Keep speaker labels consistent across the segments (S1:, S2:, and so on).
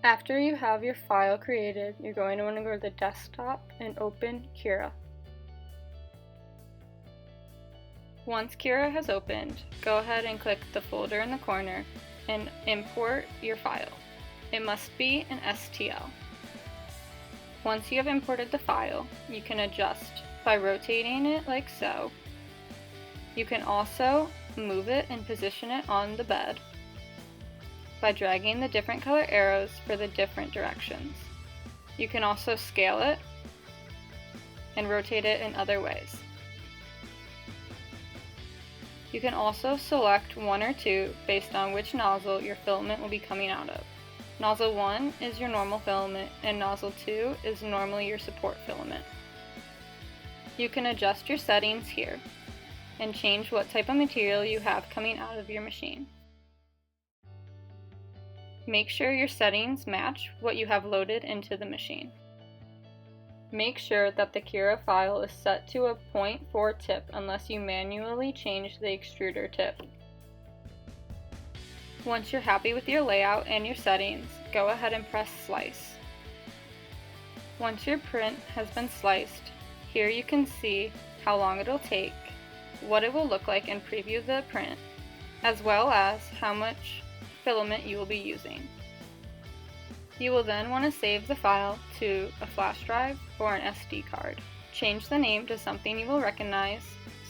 S1: After you have your file created, you're going to want to go to the desktop and open Cura. Once Cura has opened, go ahead and click the folder in the corner and import your file. It must be an STL. Once you have imported the file, you can adjust by rotating it like so. You can also move it and position it on the bed by dragging the different color arrows for the different directions. You can also scale it and rotate it in other ways. You can also select one or two based on which nozzle your filament will be coming out of. Nozzle 1 is your normal filament and nozzle 2 is normally your support filament. You can adjust your settings here and change what type of material you have coming out of your machine. Make sure your settings match what you have loaded into the machine. Make sure that the Cura file is set to a 0.4 tip unless you manually change the extruder tip. Once you're happy with your layout and your settings, go ahead and press Slice. Once your print has been sliced, here you can see how long it'll take, what it will look like and preview the print, as well as how much filament you will be using. You will then want to save the file to a flash drive or an SD card. Change the name to something you will recognize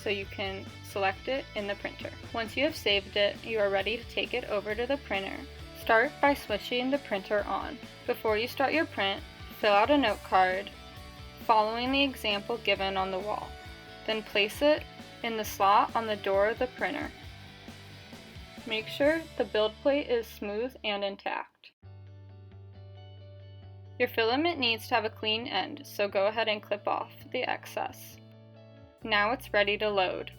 S1: so you can select it in the printer. Once you have saved it, you are ready to take it over to the printer. Start by switching the printer on. Before you start your print, fill out a note card following the example given on the wall. Then place it in the slot on the door of the printer. Make sure the build plate is smooth and intact. Your filament needs to have a clean end, so go ahead and clip off the excess. Now it's ready to load.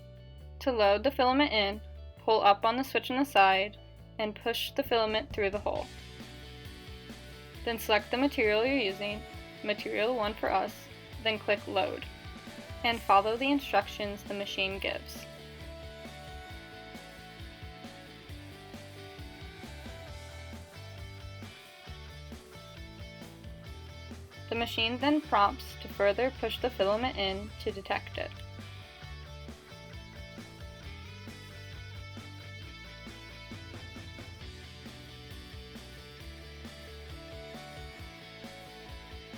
S1: To load the filament in, pull up on the switch on the side and push the filament through the hole. Then select the material you're using, material 1 for us, then click load, and follow the instructions the machine gives. The machine then prompts to further push the filament in to detect it.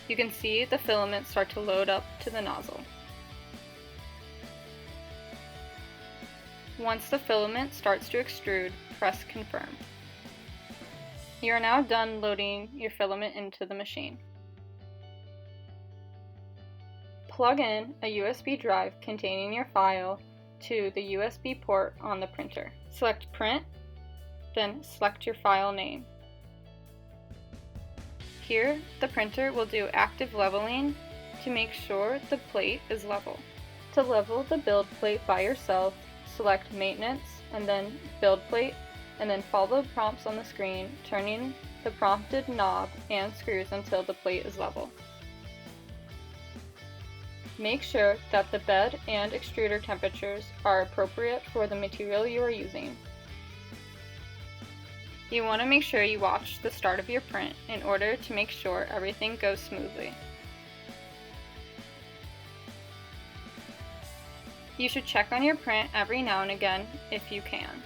S1: You can see the filament start to load up to the nozzle. Once the filament starts to extrude, press confirm. You are now done loading your filament into the machine. Plug in a USB drive containing your file to the USB port on the printer. Select Print, then select your file name. Here, the printer will do active leveling to make sure the plate is level. To level the build plate by yourself, select Maintenance and then Build Plate, and then follow the prompts on the screen, turning the prompted knob and screws until the plate is level. Make sure that the bed and extruder temperatures are appropriate for the material you are using. You want to make sure you watch the start of your print in order to make sure everything goes smoothly. You should check on your print every now and again if you can.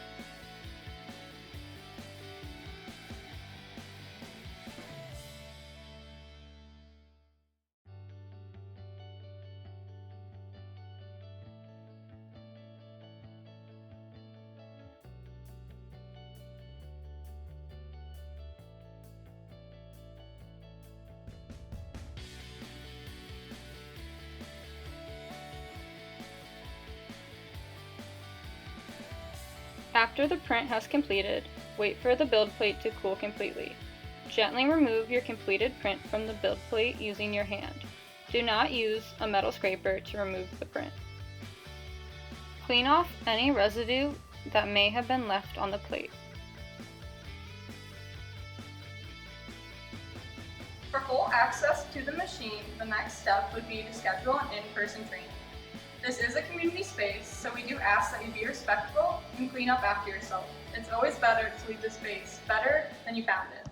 S1: After the print has completed, wait for the build plate to cool completely. Gently remove your completed print from the build plate using your hand. Do not use a metal scraper to remove the print. Clean off any residue that may have been left on the plate. For full access to the machine, the next step would be to schedule an in-person training. This is a community space, so we do ask that you be respectful and clean up after yourself. It's always better to leave the space better than you found it.